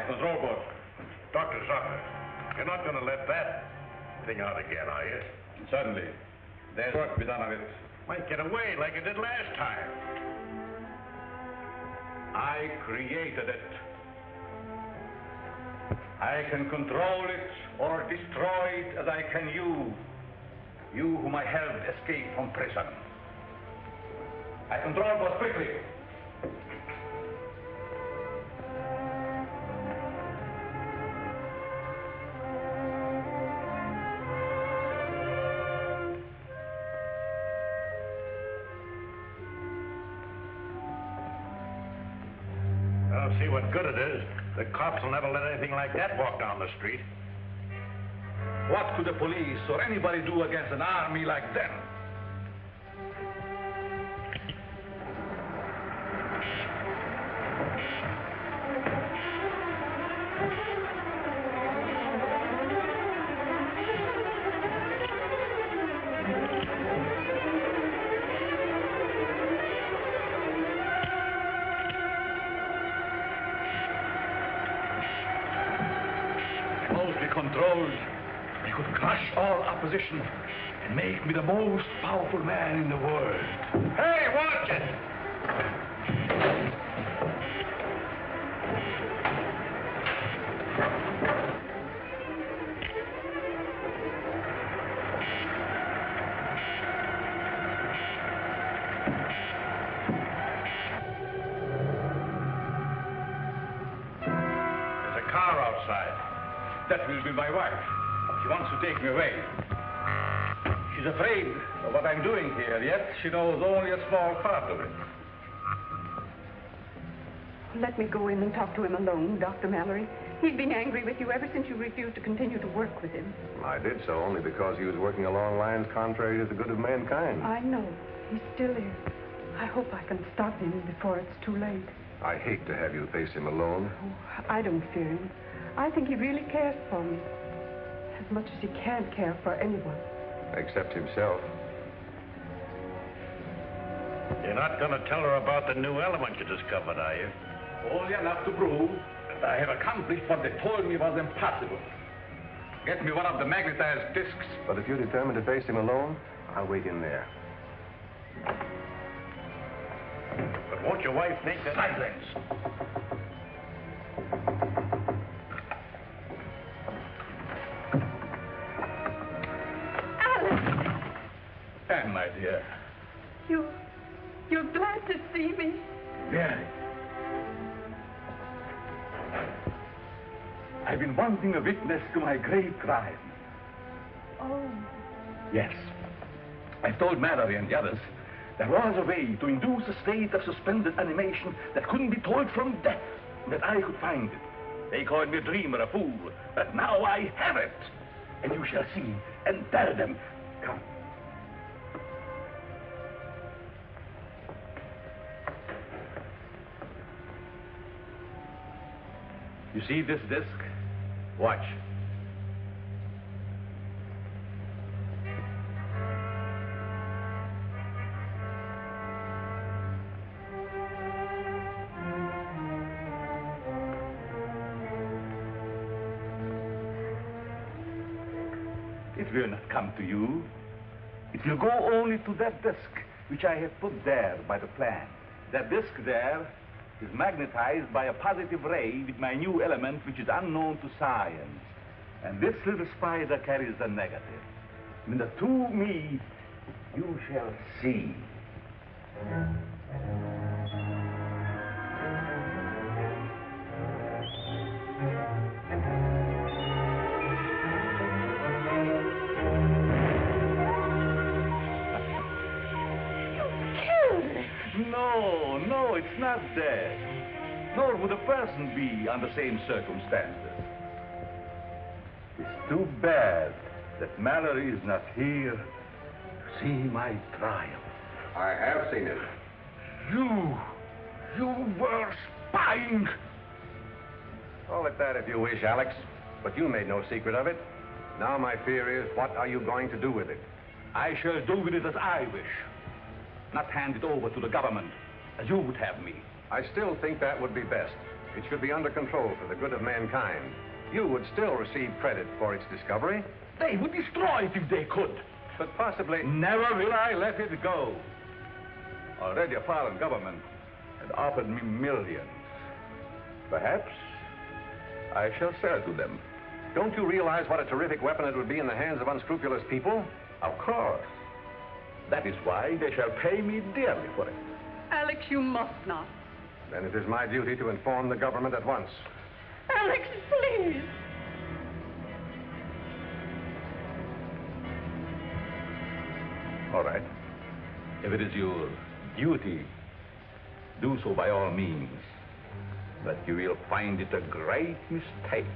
control board. Dr. Zorka, you're not going to let that thing out again, are you? Certainly. There's work to be done on it. Might get away like it did last time. I created it. I can control it or destroy it as I can you. You whom I helped escape from prison. I control both quickly. I don't see what good it is. The cops will never let anything like that walk down the street. What could the police or anybody do against an army like them? Controlled, I could crush all opposition and make me the most powerful man in the world. Hey, watch it! There's a car outside. That will be my wife. She wants to take me away. She's afraid of what I'm doing here, yet she knows only a small part of it. Let me go in and talk to him alone, Dr. Mallory. He's been angry with you ever since you refused to continue to work with him. I did so only because he was working along lines contrary to the good of mankind. I know. He still is. I hope I can stop him before it's too late. I hate to have you face him alone. Oh, I don't fear him. I think he really cares for me. As much as he can't care for anyone. Except himself. You're not going to tell her about the new element you discovered, are you? Only enough to prove that I have accomplished what they told me was impossible. Get me one of the magnetized discs. But if you're determined to face him alone, I'll wait in there. But won't your wife think that... Silence! Anne, my dear. You're glad to see me? Very. I've been wanting a witness to my great crime. Oh. Yes. I've told Mallory and the others there was a way to induce a state of suspended animation that couldn't be told from death, and that I could find it. They called me a dreamer, a fool, but now I have it. And you shall see and tell them. Come. You see this disc? Watch. It will not come to you. It will go only to that disc which I have put there by the plan. That disc there is magnetized by a positive ray with my new element which is unknown to science. And this little spider carries the negative. When the two meet, you shall see. No, it's not dead. Nor would a person be under the same circumstances. It's too bad that Mallory is not here to see my triumph. I have seen it. You were spying. Call it that if you wish, Alex. But you made no secret of it. Now my fear is, what are you going to do with it? I shall do with it as I wish. Not hand it over to the government, as you would have me. I still think that would be best. it should be under control for the good of mankind, you would still receive credit for its discovery. They would destroy it if they could. But possibly... Never will I let it go. Already a foreign government had offered me millions. Perhaps I shall sell to them. Don't you realize what a terrific weapon it would be in the hands of unscrupulous people? Of course. That is why they shall pay me dearly for it. Alex, you must not. Then it is my duty to inform the government at once. Alex, please. All right. If it is your duty, do so by all means. But you will find it a great mistake.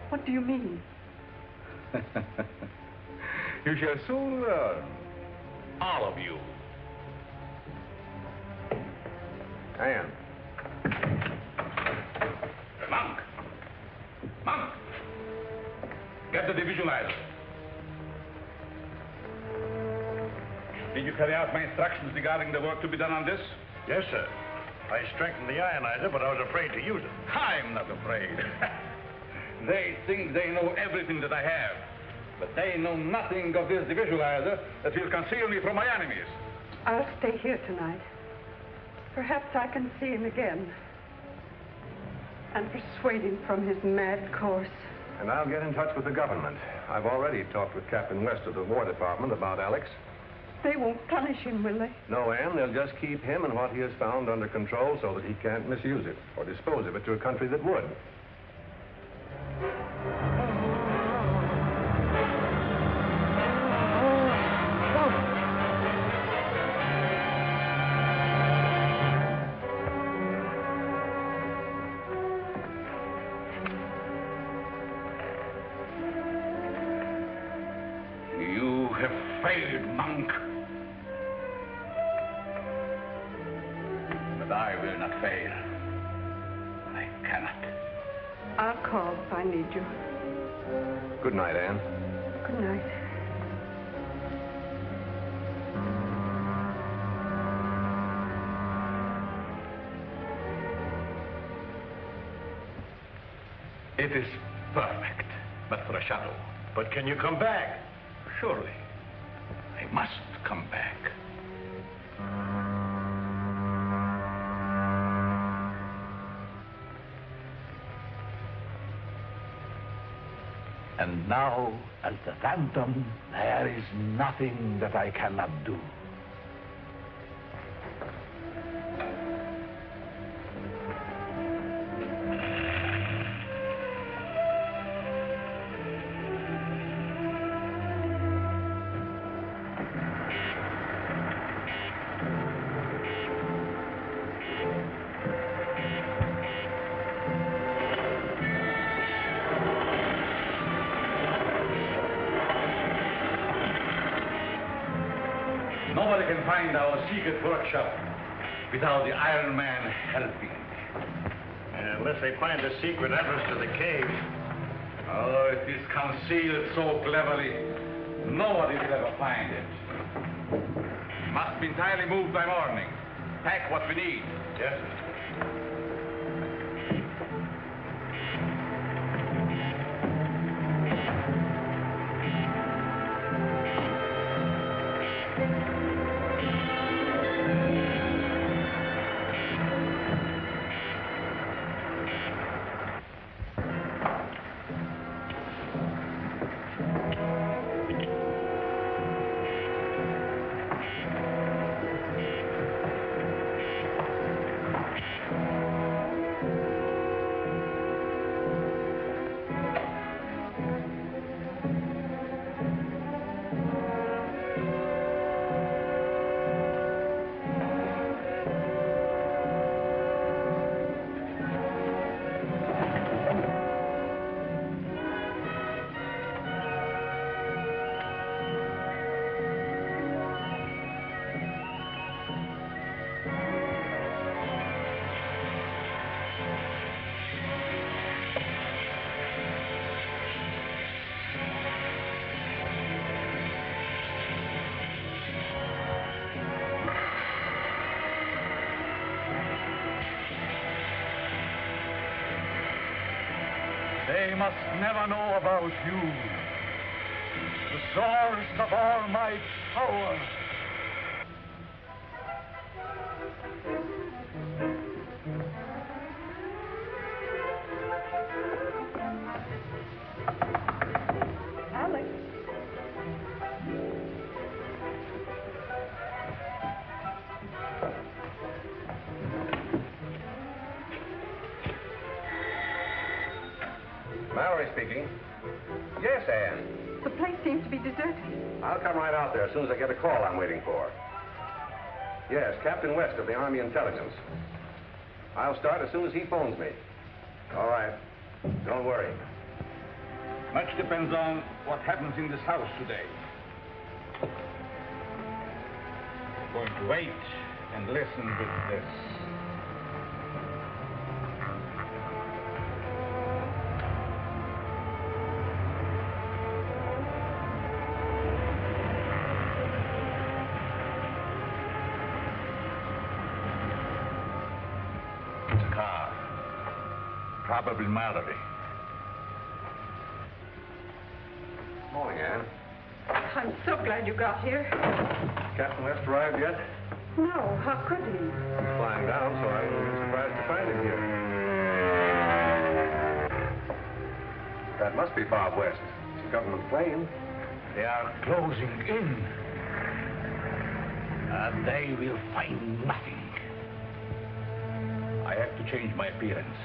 What do you mean? You shall soon learn. All of you. Anne. Monk! Monk! Get the divisualizer. Did you carry out my instructions regarding the work to be done on this? Yes, sir. I strengthened the ionizer, but I was afraid to use it. I'm not afraid. They think they know everything that I have, but they know nothing of this divisualizer that will conceal me from my enemies. I'll stay here tonight. Perhaps I can see him again and persuade him from his mad course. And I'll get in touch with the government. I've already talked with Captain West of the War Department about Alex. They won't punish him, will they? No, Anne, they'll just keep him and what he has found under control so that he can't misuse it or dispose of it to a country that would. You have failed, Monk. But I will not fail. I cannot. I'll call if I need you. Good night, Anne. Good night. It is perfect, but for a shadow. But can you come back? Surely. I must come back. And now, as the Phantom, there is nothing that I cannot do. Nobody can find our secret workshop without the Iron Man helping. Unless they find the secret entrance to the cave. Oh, it is concealed so cleverly, nobody will ever find it. Must be entirely moved by morning. Pack what we need. Yes, sir. They must never know about you. The source of all my power. Alex. Mallory speaking. Yes, Anne. The place seems to be deserted. I'll come right out there as soon as I get a call I'm waiting for. Yes, Captain West of the Army Intelligence. I'll start as soon as he phones me. All right. Don't worry. Much depends on what happens in this house today. I'm going to wait and listen with this. It's a car. Probably Mallory. Morning, Anne. I'm so glad you got here. Captain West arrived yet? No, how could he? He's flying down, so I wouldn't be surprised to find him here. That must be Bob West. It's a government plane. They are closing in. And they will find nothing. I have to change my appearance.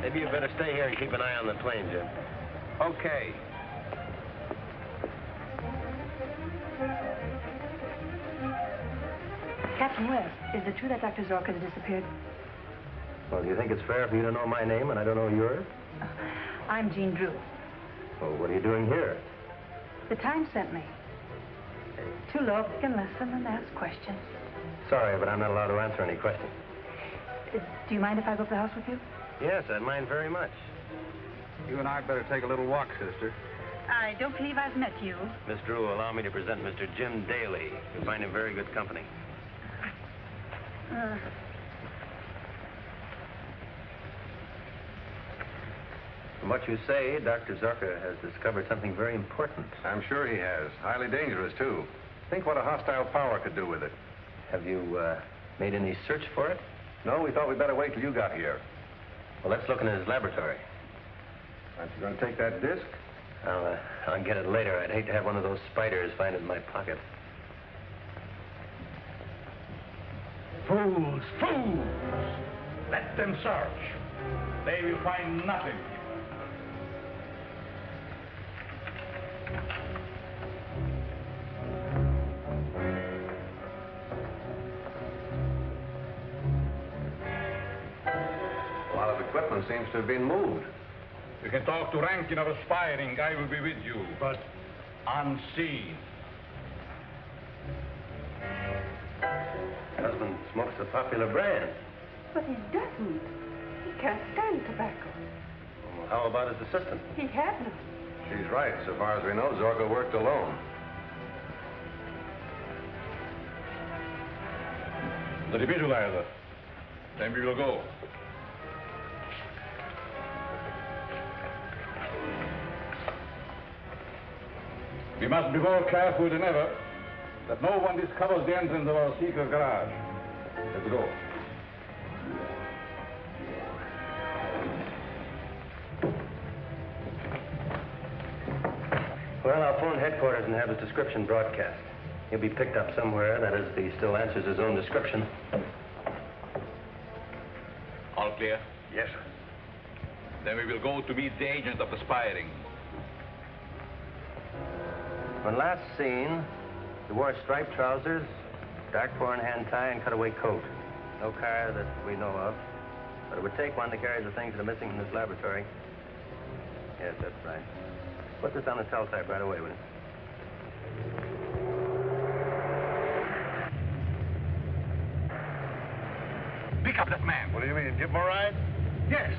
Maybe you better stay here and keep an eye on the plane, Jim. Okay. Captain West, is it true that Dr. Zorka has disappeared? Well, do you think it's fair for you to know my name and I don't know yours? I'm Jean Drew. Well, what are you doing here? The Times sent me to look and listen and ask questions. Sorry, but I'm not allowed to answer any questions. Do you mind if I go up the house with you? Yes, I'd mind very much. You and I better take a little walk, sister. I don't believe I've met you. Miss Drew, allow me to present Mr. Jim Daly. You'll find him very good company. From what you say, Dr. Zorka has discovered something very important. I'm sure he has. Highly dangerous, too. Think what a hostile power could do with it. Have you made any search for it? No, we thought we'd better wait till you got here. Well, let's look in his laboratory. Aren't you going to take that disc? I'll get it later. I'd hate to have one of those spiders find it in my pocket. Fools, fools! Let them search. They will find nothing. A lot of equipment seems to have been moved. You can talk to Rankin of Aspiring. I will be with you, but unseen. Husband smokes a popular brand. But he doesn't. He can't stand tobacco. Well, how about his assistant? He had none. She's right. So far as we know, Zorka worked alone. The defibrillator. Then we will go. We must be more careful than ever that no one discovers the entrance of our secret garage. Let's go. Well, I'll phone headquarters and have his description broadcast. He'll be picked up somewhere, that is, if he still answers his own description. All clear? Yes, sir. Then we will go to meet the agent of Aspiring. When last seen, he wore striped trousers, dark four-in-hand tie, and cutaway coat. No car that we know of, but it would take one to carry the things that are missing from this laboratory. Yes, that's right. Put this on the teletype right away, will you? Pick up that man. What do you mean? Give him a ride? Yes.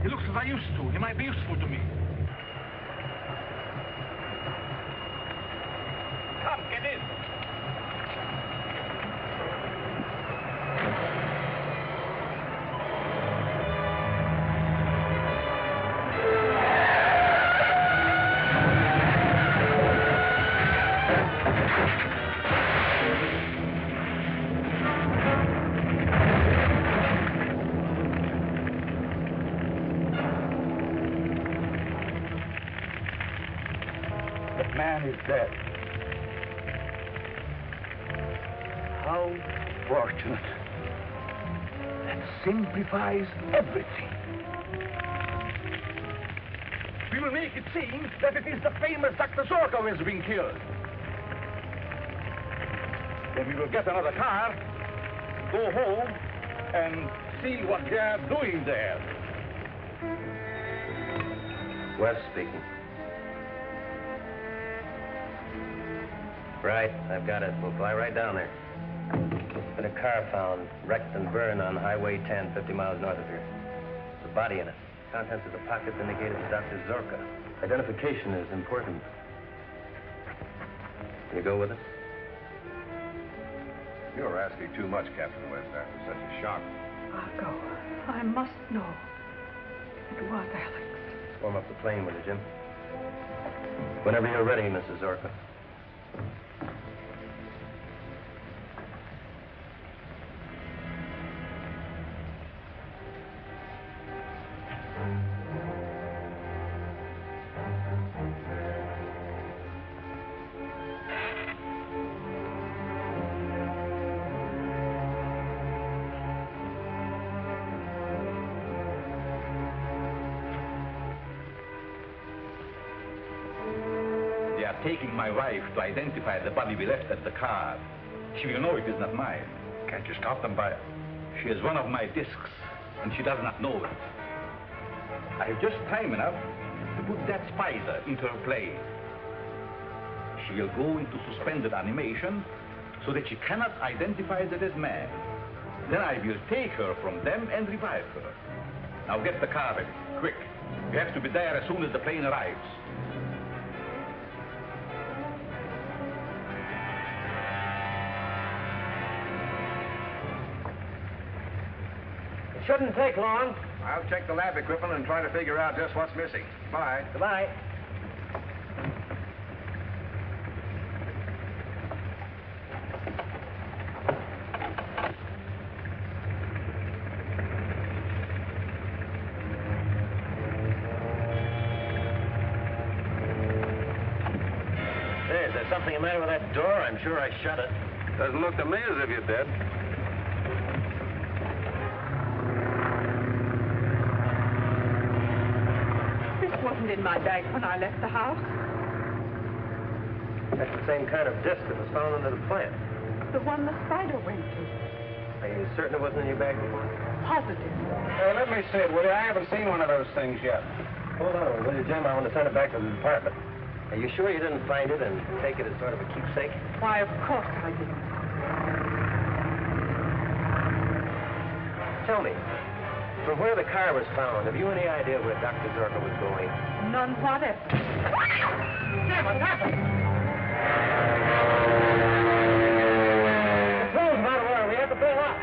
He looks as I used to. He might be useful to me. Come, get in. That man is dead. How fortunate. That simplifies everything. We will make it seem that it is the famous Dr. Zorka who has been killed. Then we will get another car, go home, and see what they are doing there. West speaking. Right, I've got it. We'll fly right down there. Been a car found, wrecked and burned on Highway 10, 50 miles north of here. There's a body in it. Contents of the pockets indicated to Dr. Zorka. Identification is important. Can you go with us? You're asking too much, Captain West, after such a shock. I'll go. I must know. It was Alex. Warm up the plane, will you, Jim? Whenever you're ready, Mrs. Zorka. Taking my wife to identify the body we left at the car. She will know it is not mine. Can't you stop them by... She is one of my discs, and she does not know it. I have just time enough to put that spider into her plane. She will go into suspended animation so that she cannot identify the dead man. Then I will take her from them and revive her. Now get the car ready, quick. We have to be there as soon as the plane arrives. Shouldn't take long. I'll check the lab equipment and try to figure out just what's missing. Bye. Goodbye. Hey, is there something the matter with that door? I'm sure I shut it. Doesn't look to me as if you did. Wasn't in my bag when I left the house. That's the same kind of disc that was found under the plant. The one the spider went to. Are you certain it wasn't in your bag before? Positive. Let me see it, will you? I haven't seen one of those things yet. Hold on, will you, Jim? I want to send it back to the department. Are you sure you didn't find it and take it as sort of a keepsake? Why, of course I didn't. Tell me, from where the car was found, have you any idea where Dr. Zorka was going? None whatever. Jim, what's happened? The crew's not aware. We have to bail out.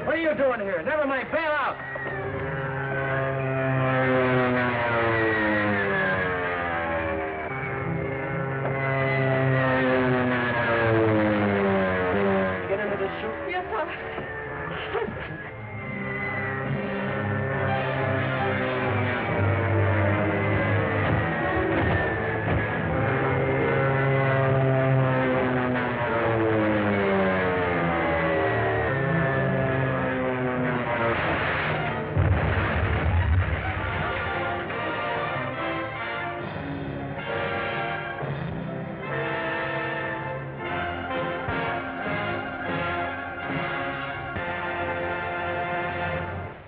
What are you doing here? Never mind, bail out. Get into this chute? Yes, sir.